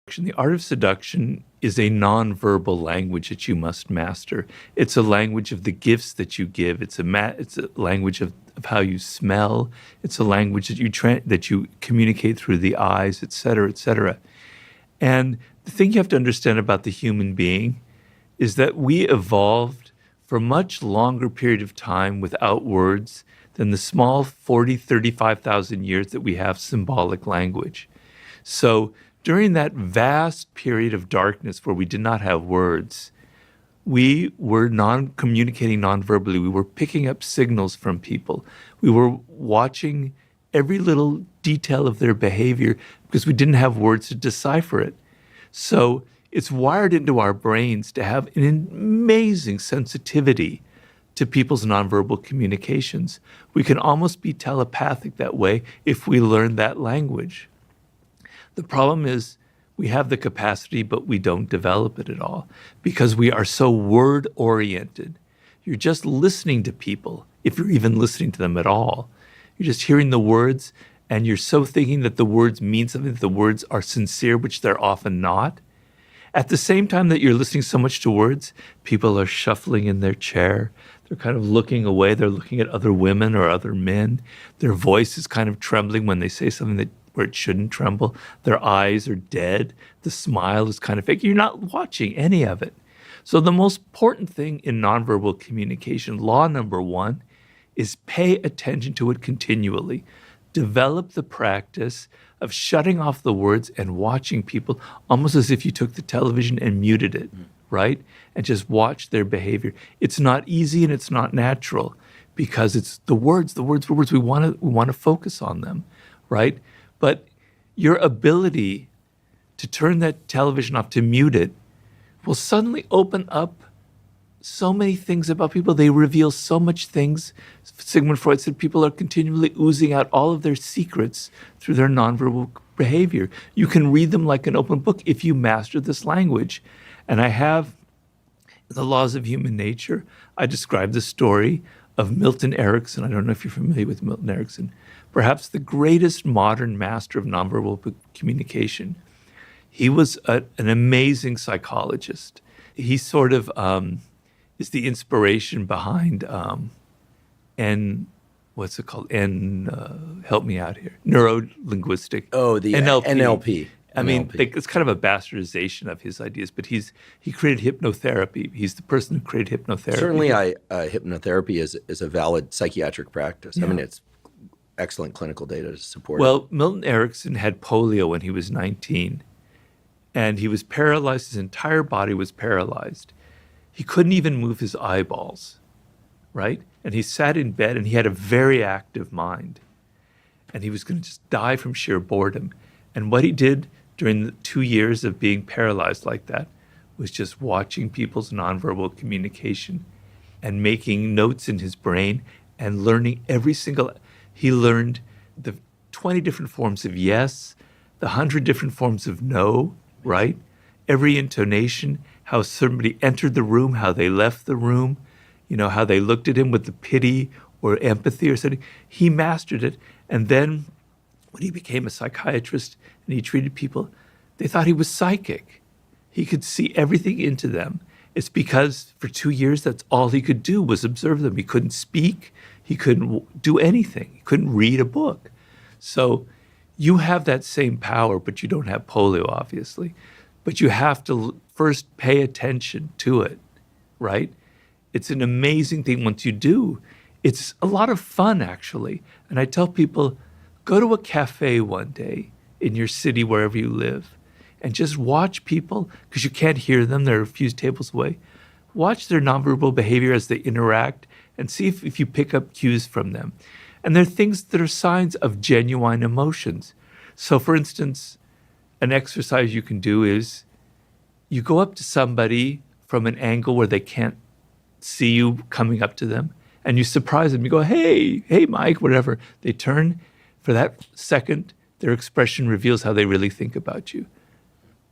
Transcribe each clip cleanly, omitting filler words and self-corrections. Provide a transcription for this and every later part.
The art of seduction is a nonverbal language that you must master. It's a language of the gifts that you give. It's a language of how you smell. It's a language that you communicate through the eyes, et cetera, et cetera. And the thing you have to understand about the human being is that we evolved for a much longer period of time without words than the small 40, 35,000 years that we have symbolic language. So during that vast period of darkness where we did not have words, we were communicating non-verbally. We were picking up signals from people. We were watching every little detail of their behavior because we didn't have words to decipher it. So it's wired into our brains to have an amazing sensitivity to people's nonverbal communications. We can almost be telepathic that way if we learn that language. The problem is we have the capacity, but we don't develop it at all because we are so word-oriented. You're just listening to people, if you're even listening to them at all. You're just hearing the words, and you're so thinking that the words mean something, that the words are sincere, which they're often not. At the same time that you're listening so much to words, people are shuffling in their chair. They're kind of looking away. They're looking at other women or other men. Their voice is kind of trembling when they say something where it shouldn't tremble. Their eyes are dead. The smile is kind of fake. You're not watching any of it. So the most important thing in nonverbal communication, law number one, is pay attention to it continually. Develop the practice of shutting off the words and watching people almost as if you took the television and muted it, right? And just watch their behavior. It's not easy and it's not natural because it's the words. We want to focus on them, right? But your ability to turn that television off, to mute it, will suddenly open up so many things about people. They reveal so much things. Sigmund Freud said people are continually oozing out all of their secrets through their nonverbal behavior. You can read them like an open book if you master this language. And I have, in The Laws of Human Nature, I describe the story of Milton Erickson. I don't know if you're familiar with Milton Erickson. Perhaps the greatest modern master of nonverbal communication. He was an amazing psychologist. He sort of is the inspiration behind help me out here. Neuro-linguistic. Oh, the NLP. I mean, it's kind of a bastardization of his ideas, but he created hypnotherapy. He's the person who created hypnotherapy. Certainly, hypnotherapy is a valid psychiatric practice. Yeah. I mean, it's excellent clinical data to support it. Well, Milton Erickson had polio when he was 19, and he was paralyzed. His entire body was paralyzed. He couldn't even move his eyeballs, right? And he sat in bed, and he had a very active mind. And he was going to just die from sheer boredom. And what he did during the 2 years of being paralyzed like that was just watching people's nonverbal communication and making notes in his brain and learning he learned the 20 different forms of yes, the 100 different forms of no, right? Every intonation, how somebody entered the room, how they left the room, how they looked at him with the pity or empathy or something. He mastered it. And then when he became a psychiatrist and he treated people, they thought he was psychic. He could see everything into them. It's because for 2 years, that's all he could do was observe them. He couldn't speak. He couldn't do anything. He couldn't read a book. So you have that same power, but you don't have polio, obviously. But you have to first pay attention to it, right? It's an amazing thing once you do. It's a lot of fun, actually. And I tell people, go to a cafe one day in your city, wherever you live, and just watch people, because you can't hear them. They're a few tables away. Watch their nonverbal behavior as they interact and see if you pick up cues from them. And there are things that are signs of genuine emotions. So, for instance, an exercise you can do is you go up to somebody from an angle where they can't see you coming up to them, and you surprise them. You go, hey, Mike, whatever. They turn. For that second, their expression reveals how they really think about you.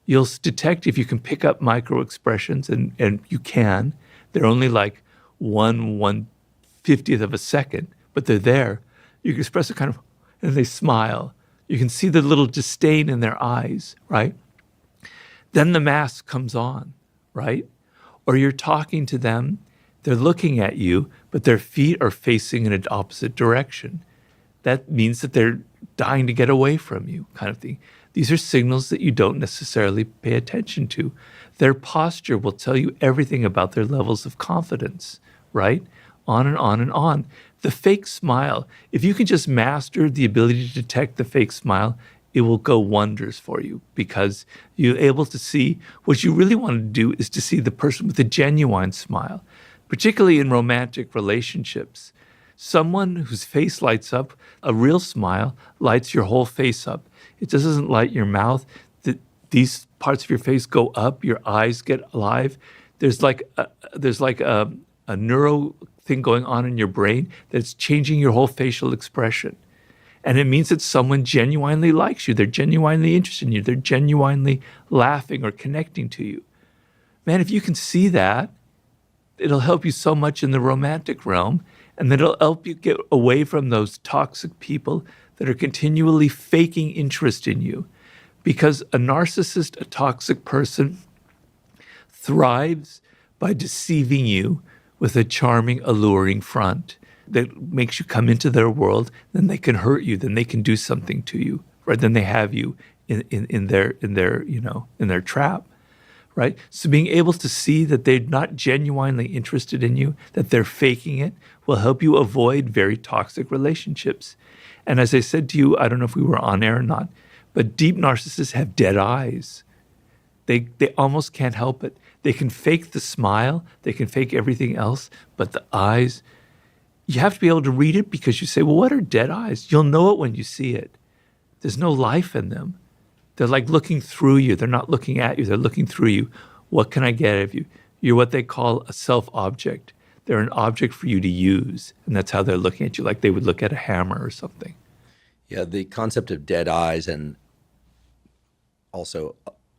You'll detect if you can pick up micro expressions, and you can. They're only like 1/150th of a second, but they're there. You can express a kind of, and they smile. You can see the little disdain in their eyes, right? then the mask comes on, right? Or you're talking to them, they're looking at you, but their feet are facing in an opposite direction. That means that they're dying to get away from you, kind of thing. These are signals that you don't necessarily pay attention to. Their posture will tell you everything about their levels of confidence, right? On and on and on. The fake smile, if you can just master the ability to detect the fake smile, it will go wonders for you, because you're able to see what you really want to do is to see the person with a genuine smile, particularly in romantic relationships. Someone whose face lights up, a real smile lights your whole face up. It just doesn't light your mouth. These parts of your face go up, your eyes get alive. There's like a neuro thing going on in your brain that's changing your whole facial expression. And it means that someone genuinely likes you. They're genuinely interested in you. They're genuinely laughing or connecting to you. Man, if you can see that, it'll help you so much in the romantic realm. And then it'll help you get away from those toxic people that are continually faking interest in you. Because a narcissist, a toxic person, thrives by deceiving you with a charming, alluring front that makes you come into their world. Then they can hurt you. Then they can do something to you, right? Then they have you in their trap, right? So being able to see that they're not genuinely interested in you, that they're faking it, will help you avoid very toxic relationships. And as I said to you, I don't know if we were on air or not, but deep narcissists have dead eyes. They almost can't help it. They can fake the smile, they can fake everything else, but the eyes, you have to be able to read it, because you say, well, what are dead eyes? You'll know it when you see it. There's no life in them. They're like looking through you. They're not looking at you. They're looking through you. What can I get of you? You're what they call a self-object. They're an object for you to use. And that's how they're looking at you, like they would look at a hammer or something. Yeah, the concept of dead eyes and also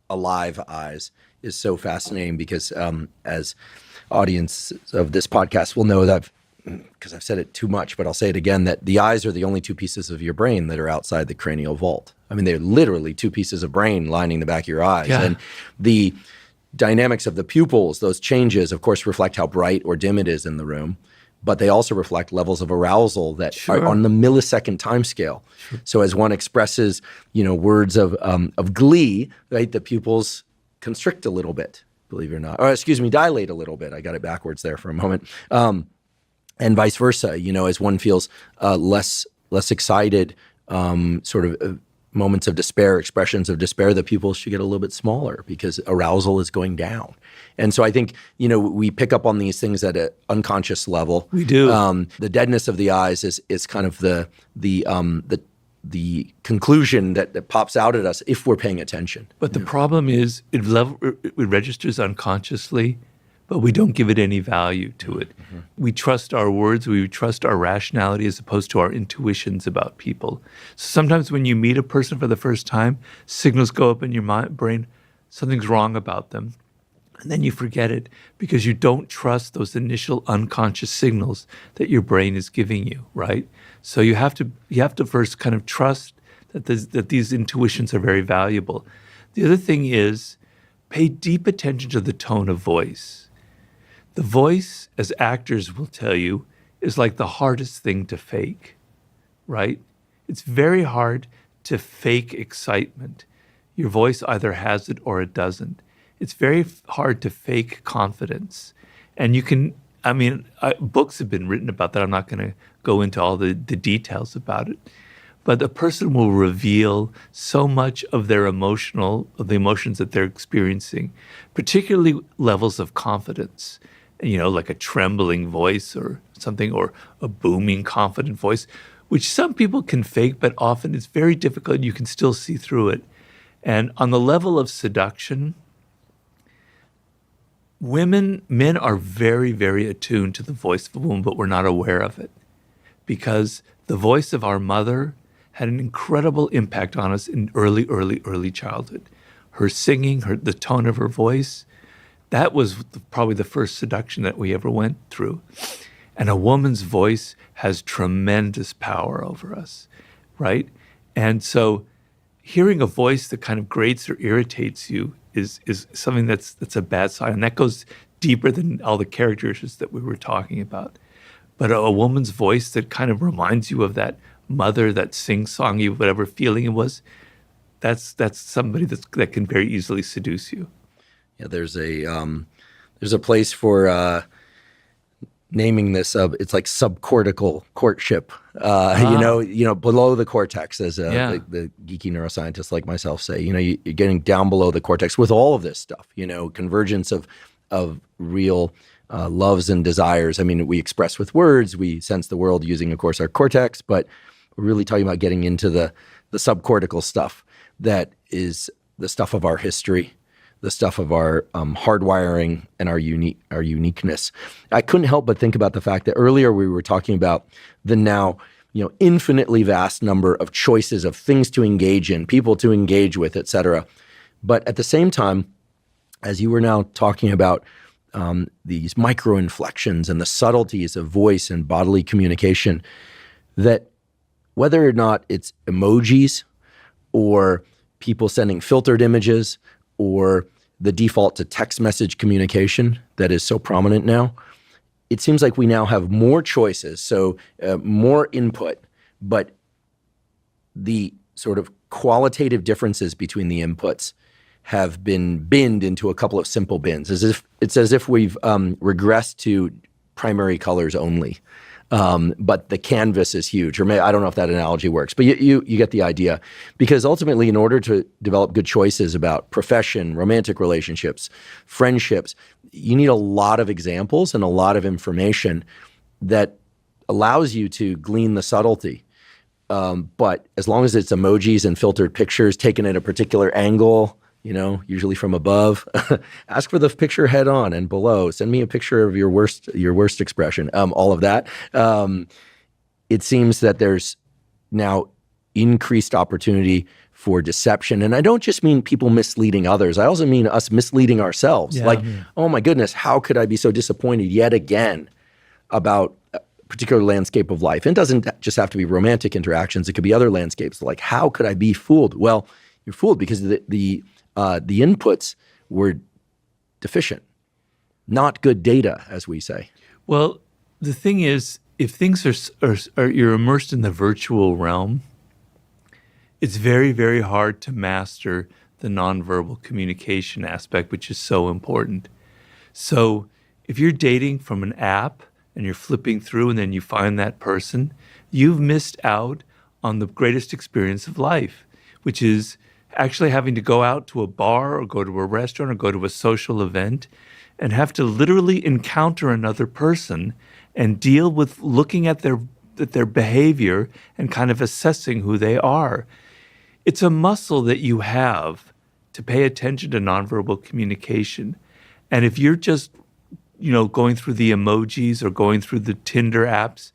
alive eyes is so fascinating, because as audience of this podcast will know that, because I've said it too much, but I'll say it again, that the eyes are the only two pieces of your brain that are outside the cranial vault. I mean, they're literally two pieces of brain lining the back of your eyes. Yeah. And the dynamics of the pupils, those changes, of course, reflect how bright or dim it is in the room, but they also reflect levels of arousal that Sure. are on the millisecond time scale. Sure. So as one expresses, words of glee, right, the pupils constrict a little bit, believe it or not. Or excuse me, dilate a little bit. I got it backwards there for a moment. And vice versa, as one feels less excited, moments of despair, expressions of despair, the pupils should get a little bit smaller because arousal is going down. And so I think, we pick up on these things at an unconscious level. We do. The deadness of the eyes is kind of the conclusion that pops out at us if we're paying attention. But the problem is it registers unconsciously, but we don't give it any value to it. Mm-hmm. We trust our words, we trust our rationality as opposed to our intuitions about people. So sometimes when you meet a person for the first time, signals go up in your brain, something's wrong about them. And then you forget it because you don't trust those initial unconscious signals that your brain is giving you, right? So you have to first kind of trust that these intuitions are very valuable. The other thing is pay deep attention to the tone of voice. The voice, as actors will tell you, is like the hardest thing to fake, right? It's very hard to fake excitement. Your voice either has it or it doesn't. It's very hard to fake confidence. And books have been written about that. I'm not going to go into all the details about it. But a person will reveal so much of the emotions that they're experiencing, particularly levels of confidence. Like a trembling voice or something, or a booming, confident voice, which some people can fake, but often it's very difficult. You can still see through it. And on the level of seduction, men are very, very attuned to the voice of a woman, but we're not aware of it. Because the voice of our mother had an incredible impact on us in early childhood. Her singing, the tone of her voice, that was probably the first seduction that we ever went through. And a woman's voice has tremendous power over us, right? And so hearing a voice that kind of grates or irritates you is something that's a bad sign. And that goes deeper than all the character issues that we were talking about. But a woman's voice that kind of reminds you of that mother, that sing-songy, whatever feeling it was, that's somebody that can very easily seduce you. Yeah, there's a place for naming this. It's like subcortical courtship. Below the cortex, as the geeky neuroscientists like myself say. You're getting down below the cortex with all of this stuff. Convergence of real loves and desires. I mean, we express with words. We sense the world using, of course, our cortex. But we're really talking about getting into the subcortical stuff that is the stuff of our history, the stuff of our hardwiring and our uniqueness. I couldn't help but think about the fact that earlier we were talking about the now infinitely vast number of choices of things to engage in, people to engage with, et cetera. But at the same time, as you were now talking about these micro inflections and the subtleties of voice and bodily communication, that whether or not it's emojis or people sending filtered images or the default to text message communication that is so prominent now, it seems like we now have more choices, so more input, but the sort of qualitative differences between the inputs have been binned into a couple of simple bins, it's as if we've regressed to primary colors only. But the canvas is huge. Or I don't know if that analogy works, but you get the idea. Because ultimately, in order to develop good choices about profession, romantic relationships, friendships, you need a lot of examples and a lot of information that allows you to glean the subtlety. But as long as it's emojis and filtered pictures taken at a particular angle, usually from above, ask for the picture head on and below. Send me a picture of your worst expression. All of that. It seems that there's now increased opportunity for deception. And I don't just mean people misleading others. I also mean us misleading ourselves. Oh my goodness, how could I be so disappointed yet again about a particular landscape of life? And it doesn't just have to be romantic interactions. It could be other landscapes. Like, how could I be fooled? Well, you're fooled because the inputs were deficient, not good data, as we say. Well, the thing is, if things are you're immersed in the virtual realm, it's very, very hard to master the nonverbal communication aspect, which is so important. So if you're dating from an app and you're flipping through and then you find that person, you've missed out on the greatest experience of life, which is actually having to go out to a bar or go to a restaurant or go to a social event and have to literally encounter another person and deal with looking at their behavior and kind of assessing who they are. It's a muscle that you have to pay attention to nonverbal communication. And if you're just, going through the emojis or going through the Tinder apps,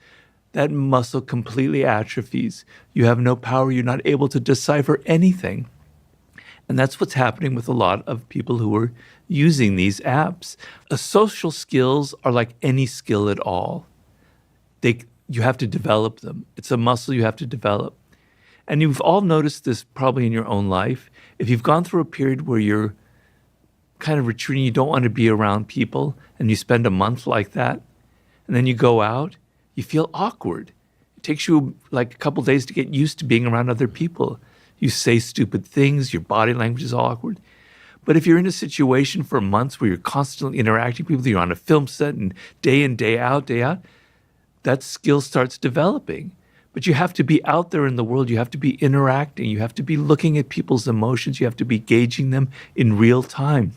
that muscle completely atrophies. You have no power. You're not able to decipher anything. And that's what's happening with a lot of people who are using these apps. Social skills are like any skill at all. You have to develop them. It's a muscle you have to develop. And you've all noticed this probably in your own life. If you've gone through a period where you're kind of retreating, you don't want to be around people, and you spend a month like that, and then you go out, you feel awkward. It takes you like a couple days to get used to being around other people. You say stupid things, your body language is awkward. But if you're in a situation for months where you're constantly interacting with people, you're on a film set and day out, that skill starts developing. But you have to be out there in the world. You have to be interacting. You have to be looking at people's emotions. You have to be gauging them in real time.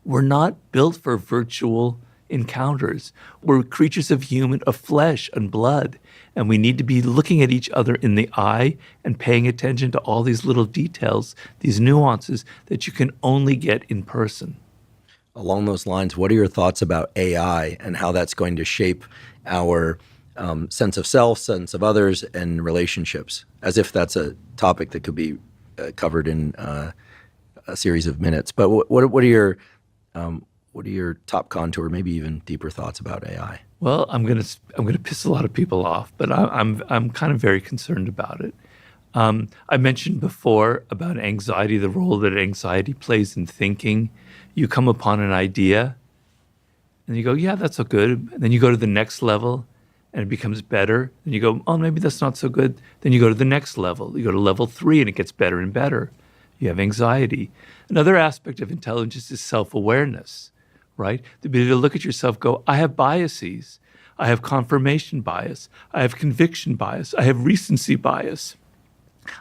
We're not built for virtual encounters. We're creatures of flesh and blood. And we need to be looking at each other in the eye and paying attention to all these little details, these nuances that you can only get in person. Along those lines, what are your thoughts about AI and how that's going to shape our sense of self, sense of others, and relationships? As if that's a topic that could be covered in a series of minutes. But what are your top contour, maybe even deeper thoughts about AI? Well, I'm gonna piss a lot of people off, but I'm kind of very concerned about it. I mentioned before about anxiety, the role that anxiety plays in thinking. You come upon an idea and you go, yeah, that's so good. And then you go to the next level and it becomes better. And you go, oh, maybe that's not so good. Then you go to the next level. You go to level 3 and it gets better and better. You have anxiety. Another aspect of intelligence is self-awareness, right? The ability to look at yourself, go, I have biases. I have confirmation bias. I have conviction bias. I have recency bias.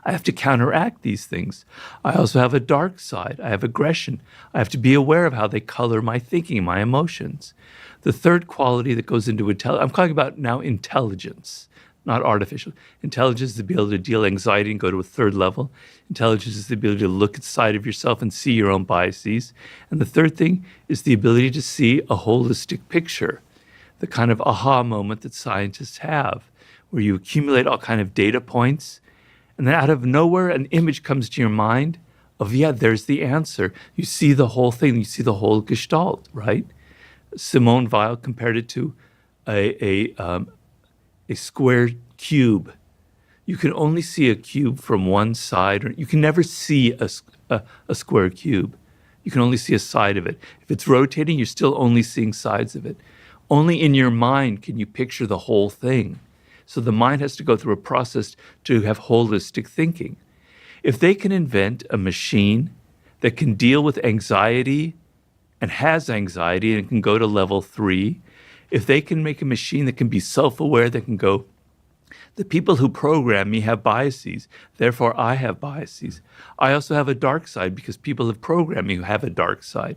I have to counteract these things. I also have a dark side. I have aggression. I have to be aware of how they color my thinking, my emotions. The third quality that goes into intelligence, I'm talking about now intelligence, not artificial. Intelligence is the ability to deal anxiety and go to a third level. Intelligence is the ability to look inside of yourself and see your own biases. And the third thing is the ability to see a holistic picture, the kind of aha moment that scientists have, where you accumulate all kind of data points, and then out of nowhere, an image comes to your mind of, yeah, there's the answer. You see the whole thing. You see the whole gestalt, right? Simone Weil compared it to a square cube. You can only see a cube from one side, or you can never see a square cube. You can only see a side of it. If it's rotating, you're still only seeing sides of it. Only in your mind can you picture the whole thing. So the mind has to go through a process to have holistic thinking. If they can invent a machine that can deal with anxiety and has anxiety and can go to level 3, if they can make a machine that can be self-aware, that can go, the people who program me have biases, therefore I have biases. I also have a dark side because people have programmed me who have a dark side.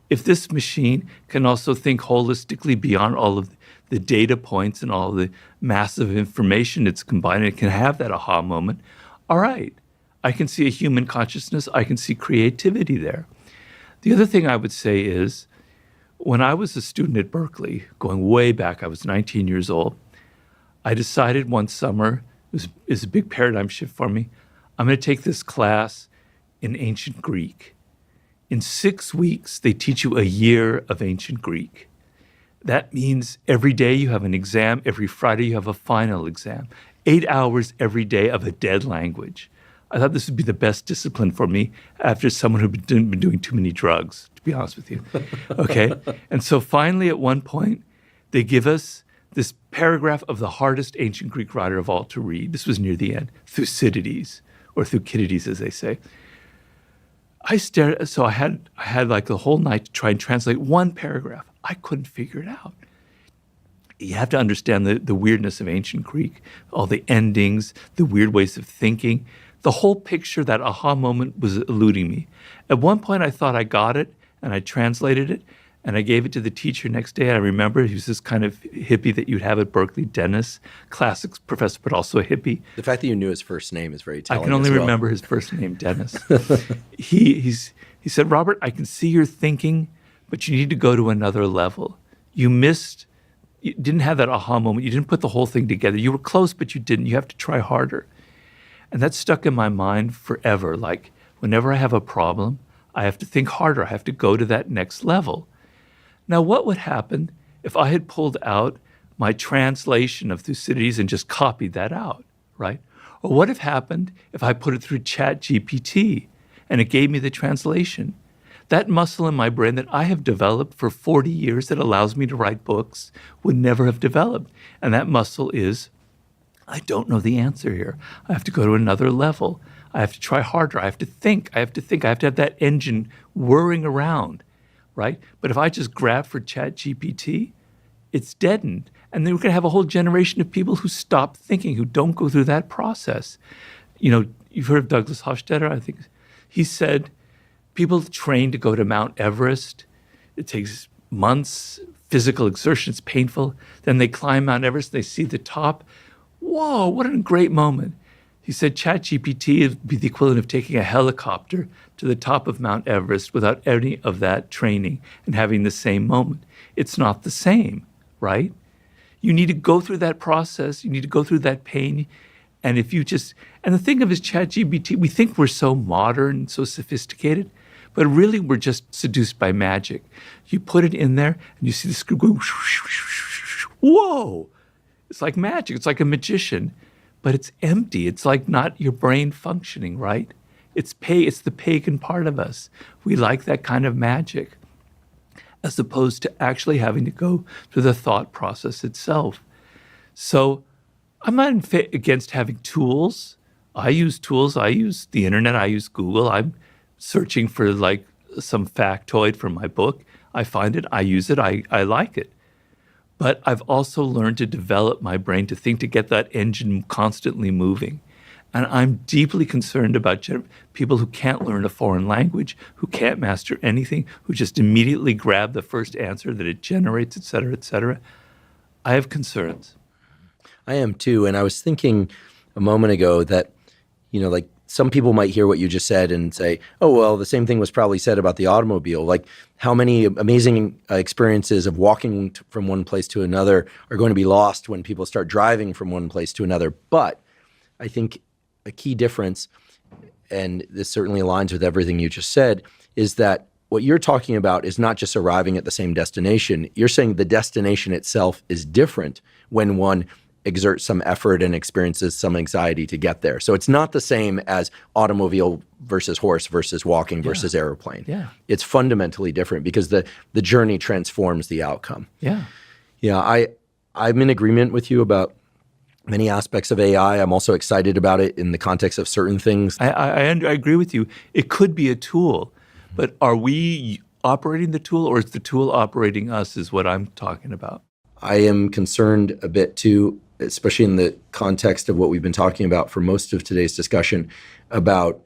If this machine can also think holistically beyond all of the data points and all the massive information it's combined, it can have that aha moment. All right, I can see a human consciousness. I can see creativity there. The other thing I would say is, when I was a student at Berkeley, going way back, I was 19 years old, I decided one summer, it was a big paradigm shift for me, I'm going to take this class in ancient Greek. In 6 weeks, they teach you a year of ancient Greek. That means every day you have an exam, every Friday you have a final exam, 8 hours every day of a dead language. I thought this would be the best discipline for me after someone who'd been doing too many drugs, to be honest with you. Okay? And so finally, at one point, they give us this paragraph of the hardest ancient Greek writer of all to read. This was near the end, Thucydides, or Thucydides, as they say. So I had like the whole night to try and translate one paragraph. I couldn't figure it out. You have to understand the weirdness of ancient Greek, all the endings, the weird ways of thinking. The whole picture, that aha moment was eluding me. At one point, I thought I got it, and I translated it, and I gave it to the teacher next day. I remember he was this kind of hippie that you'd have at Berkeley, Dennis, classics professor, but also a hippie. The fact that you knew his first name is very telling. I can only remember his first name, Dennis. He said, Robert, I can see your thinking, but you need to go to another level. You didn't have that aha moment. You didn't put the whole thing together. You were close, but you didn't. You have to try harder. And that stuck in my mind forever. Like, whenever I have a problem, I have to think harder. I have to go to that next level. Now, what would happen if I had pulled out my translation of Thucydides and just copied that out, right? Or what if happened if I put it through ChatGPT and it gave me the translation? That muscle in my brain that I have developed for 40 years that allows me to write books would never have developed. And that muscle is, I don't know the answer here. I have to go to another level. I have to try harder. I have to think. I have to have that engine whirring around, right? But if I just grab for ChatGPT, it's deadened. And then we're going to have a whole generation of people who stop thinking, who don't go through that process. You know, you've heard of Douglas Hofstadter, I think. He said, people train to go to Mount Everest. It takes months, physical exertion, it's painful. Then they climb Mount Everest, they see the top. Whoa, what a great moment. He said ChatGPT would be the equivalent of taking a helicopter to the top of Mount Everest without any of that training and having the same moment. It's not the same, right? You need to go through that process. You need to go through that pain. And if you and the thing of is ChatGPT, we think we're so modern, so sophisticated, but really we're just seduced by magic. You put it in there and you see the screw going, whoa. It's like magic. It's like a magician. but it's empty. It's like not your brain functioning, right? It's the pagan part of us. We like that kind of magic, as opposed to actually having to go through the thought process itself. So I'm not against having tools. I use tools. I use the internet. I use Google. I'm searching for like some factoid for my book. I find it. I use it. I like it. But I've also learned to develop my brain to think, to get that engine constantly moving. And I'm deeply concerned about people who can't learn a foreign language, who can't master anything, who just immediately grab the first answer that it generates, et cetera, et cetera. I have concerns. I am too. And I was thinking a moment ago that, like some people might hear what you just said and say, oh, well, the same thing was probably said about the automobile. Like how many amazing experiences of walking from one place to another are going to be lost when people start driving from one place to another. But I think a key difference, and this certainly aligns with everything you just said, is that what you're talking about is not just arriving at the same destination. You're saying the destination itself is different when one exerts some effort and experiences some anxiety to get there. So it's not the same as automobile versus horse versus walking versus airplane. Yeah. It's fundamentally different because the journey transforms the outcome. Yeah. Yeah, I'm in agreement with you about many aspects of AI. I'm also excited about it in the context of certain things. I agree with you. It could be a tool, but are we operating the tool, or is the tool operating us, is what I'm talking about. I am concerned a bit too, especially in the context of what we've been talking about for most of today's discussion, about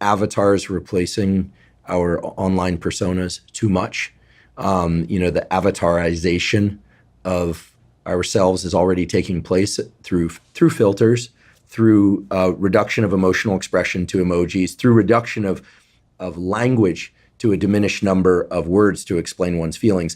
avatars replacing our online personas too much. The avatarization of ourselves is already taking place through filters, through reduction of emotional expression to emojis, through reduction of language to a diminished number of words to explain one's feelings.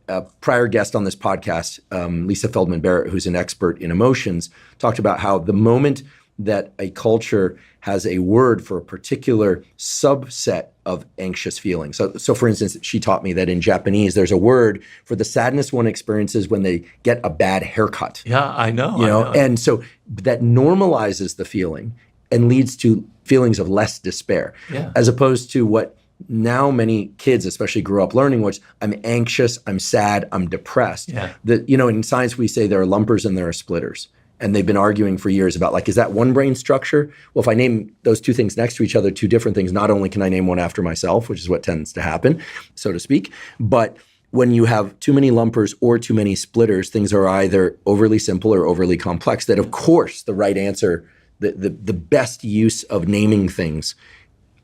A prior guest on this podcast, Lisa Feldman Barrett, who's an expert in emotions, talked about how the moment that a culture has a word for a particular subset of anxious feelings. So for instance, she taught me that in Japanese, there's a word for the sadness one experiences when they get a bad haircut. Yeah, I know. And so that normalizes the feeling and leads to feelings of less despair, as opposed to what now many kids especially grew up learning, which I'm anxious, I'm sad, I'm depressed. Yeah. In science we say there are lumpers and there are splitters. And they've been arguing for years about, like, is that one brain structure? Well, if I name those two things next to each other, two different things, not only can I name one after myself, which is what tends to happen, so to speak, but when you have too many lumpers or too many splitters, things are either overly simple or overly complex. That, of course, the right answer, the best use of naming things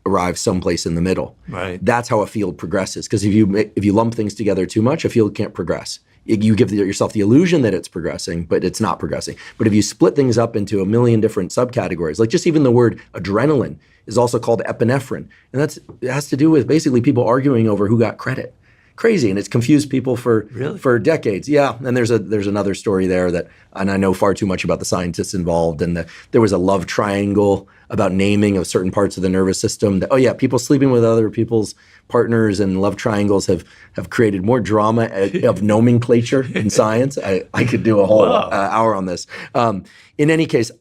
arrives someplace in the middle. Right. That's how a field progresses. Because if you lump things together too much, a field can't progress. You give yourself the illusion that it's progressing, but it's not progressing. But if you split things up into a million different subcategories, like just even the word adrenaline is also called epinephrine. And it has to do with basically people arguing over who got credit. Crazy, and it's confused people for decades. Yeah, and there's another story there and I know far too much about the scientists involved, and there was a love triangle about naming of certain parts of the nervous system. People sleeping with other people's partners and love triangles have created more drama of nomenclature in science. I could do a whole hour on this. In any case,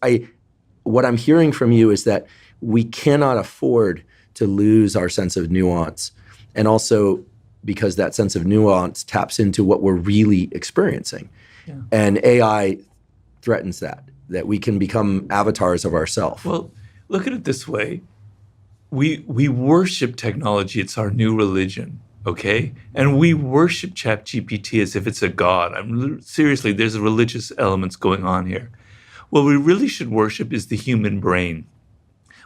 what I'm hearing from you is that we cannot afford to lose our sense of nuance, and also because that sense of nuance taps into what we're really experiencing. Yeah. And AI threatens that we can become avatars of ourselves. Well, look at it this way. We worship technology. It's our new religion, okay? And we worship ChatGPT as if it's a god. Seriously, there's religious elements going on here. What we really should worship is the human brain,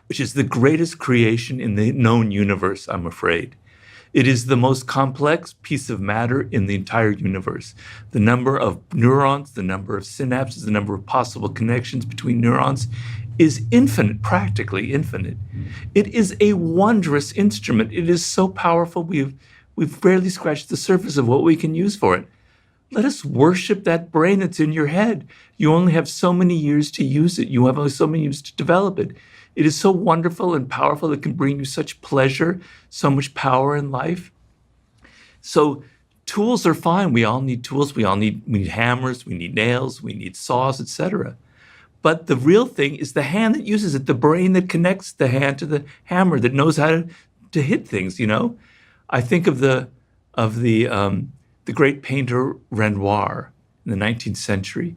which is the greatest creation in the known universe, I'm afraid. It is the most complex piece of matter in the entire universe. The number of neurons, the number of synapses, the number of possible connections between neurons is infinite, practically infinite. It is a wondrous instrument. It is so powerful, we've barely scratched the surface of what we can use for it. Let us worship that brain that's in your head. You only have so many years to use it. You have only so many years to develop it. It is so wonderful and powerful. It can bring you such pleasure, so much power in life. So tools are fine. We all need tools. We need hammers. We need nails. We need saws, etc. But the real thing is the hand that uses it, the brain that connects the hand to the hammer, that knows how to hit things. I think of the great painter Renoir in the 19th century.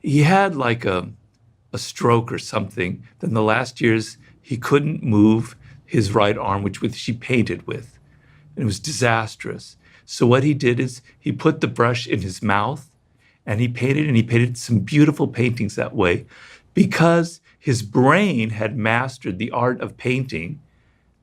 He had like a stroke or something. Then the last years he couldn't move his right arm, which he painted with, and it was disastrous. So what he did is he put the brush in his mouth, and he painted some beautiful paintings that way, because his brain had mastered the art of painting,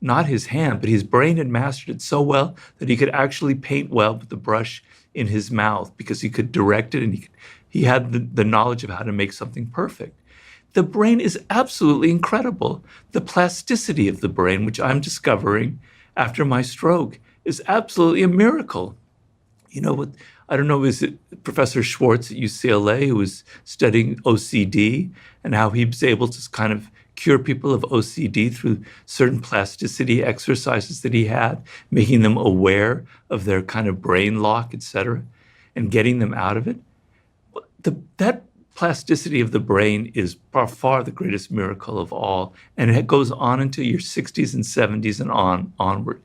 not his hand, but his brain had mastered it so well that he could actually paint well with the brush in his mouth, because he could direct it, and he had the knowledge of how to make something perfect. The brain is absolutely incredible. The plasticity of the brain, which I'm discovering after my stroke, is absolutely a miracle. What? I don't know, is it Professor Schwartz at UCLA who was studying OCD and how he was able to kind of cure people of OCD through certain plasticity exercises that he had, making them aware of their kind of brain lock, et cetera, and getting them out of it. That plasticity of the brain is by far the greatest miracle of all, and it goes on into your 60s and 70s and onward.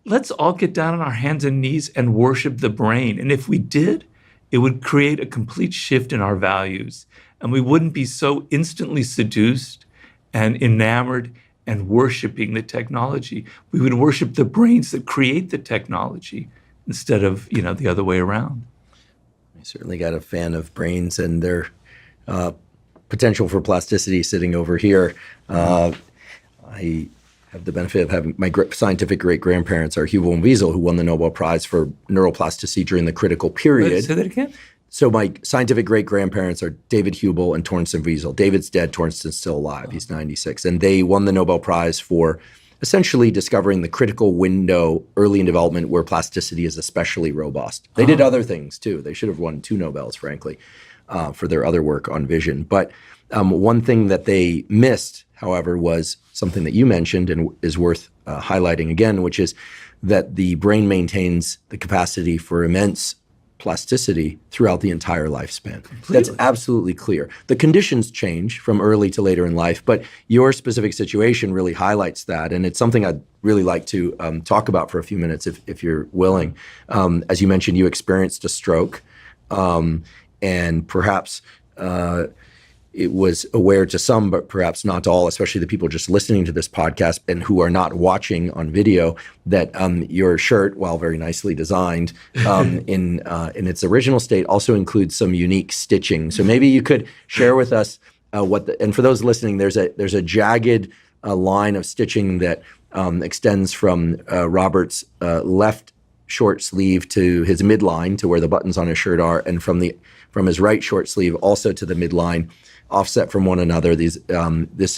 Let's all get down on our hands and knees and worship the brain. And if we did, it would create a complete shift in our values, and we wouldn't be so instantly seduced and enamored and worshiping the technology. We would worship the brains that create the technology instead of, the other way around. I certainly got a fan of brains and their potential for plasticity sitting over here. I have the benefit of having my scientific great-grandparents are Hubel and Wiesel, who won the Nobel Prize for neuroplasticity during the critical period. Wait, say that again? So my scientific great-grandparents are David Hubel and Torsten Wiesel. David's dead, Torsten's still alive. He's 96. And they won the Nobel Prize for essentially discovering the critical window early in development where plasticity is especially robust. They did other things too. They should have won 2 Nobels, frankly, for their other work on vision. But one thing that they missed, however, was something that you mentioned and is worth highlighting again, which is that the brain maintains the capacity for immense plasticity throughout the entire lifespan. Completely. That's absolutely clear. The conditions change from early to later in life, but your specific situation really highlights that, and it's something I'd really like to talk about for a few minutes if you're willing. As you mentioned, you experienced a stroke, and perhaps it was aware to some, but perhaps not to all, especially the people just listening to this podcast and who are not watching on video, that your shirt, while very nicely designed in its original state, also includes some unique stitching. So maybe you could share with us and for those listening, there's a jagged line of stitching that extends from Robert's left short sleeve to his midline, to where the buttons on his shirt are, and from his right short sleeve also to the midline, offset from one another. This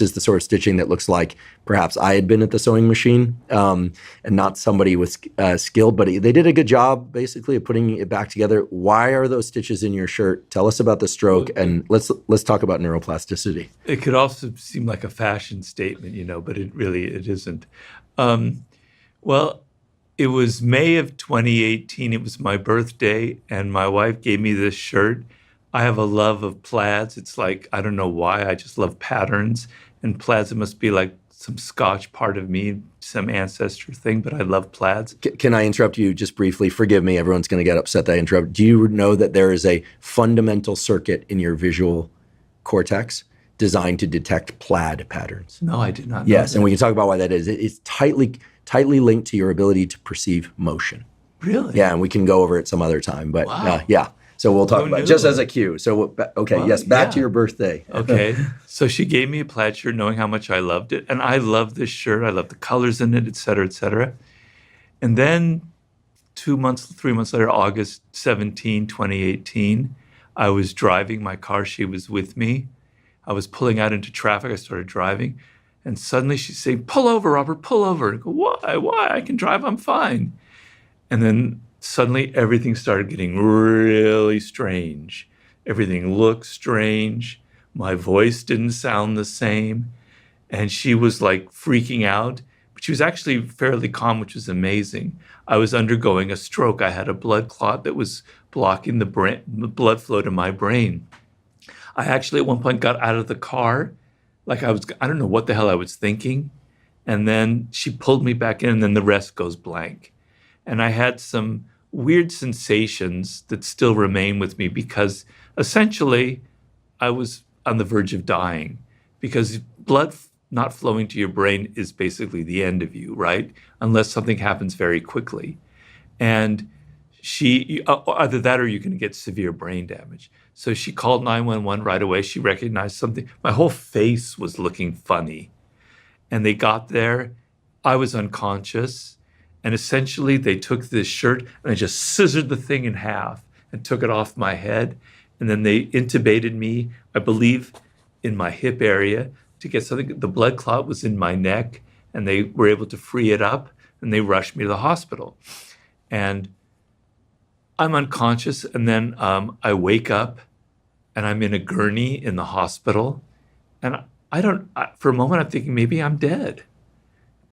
is the sort of stitching that looks like perhaps I had been at the sewing machine and not somebody with skilled, but they did a good job basically of putting it back together. Why are those stitches in your shirt? Tell us about the stroke, and let's talk about neuroplasticity. It could also seem like a fashion statement, but it isn't. Well, it was May of 2018. It was my birthday, and my wife gave me this shirt. I have a love of plaids. It's like, I don't know why, I just love patterns. And plaids, it must be like some Scotch part of me, some ancestor thing, but I love plaids. Can I interrupt you just briefly? Forgive me, everyone's going to get upset that I interrupt. Do you know that there is a fundamental circuit in your visual cortex designed to detect plaid patterns? No, I did not know Yes, that. and we can talk about why that is. It's tightly linked to your ability to perceive motion. Really? Yeah, and we can go over it some other time, but Wow. yeah. So we'll talk about it just as a cue. So, okay, Well, yes, back yeah. to your birthday. Okay. So she gave me a plaid shirt knowing how much I loved it. And I love this shirt. I love the colors in it, et cetera, et cetera. And then 3 months later, August 17, 2018, I was driving my car. She was with me. I was pulling out into traffic. I started driving. And suddenly she's saying, "Pull over, Robert, pull over." I go, "Why? Why? I can drive. I'm fine." And then suddenly everything started getting really strange. Everything looked strange. My voice didn't sound the same. And she was like freaking out, but she was actually fairly calm, which was amazing. I was undergoing a stroke. I had a blood clot that was blocking the blood flow to my brain. I actually at one point got out of the car, like I don't know what the hell I was thinking. And then she pulled me back in, and then the rest goes blank. And I had some weird sensations that still remain with me because essentially I was on the verge of dying because blood not flowing to your brain is basically the end of you, right? Unless something happens very quickly. And either that or you can get severe brain damage. So she called 911 right away. She recognized something. My whole face was looking funny. And they got there. I was unconscious. And essentially, they took this shirt and they just scissored the thing in half and took it off my head. And then they intubated me, I believe, in my hip area to get something. The blood clot was in my neck, and they were able to free it up, and they rushed me to the hospital. And I'm unconscious, and then I wake up, and I'm in a gurney in the hospital. And for a moment, I'm thinking maybe I'm dead.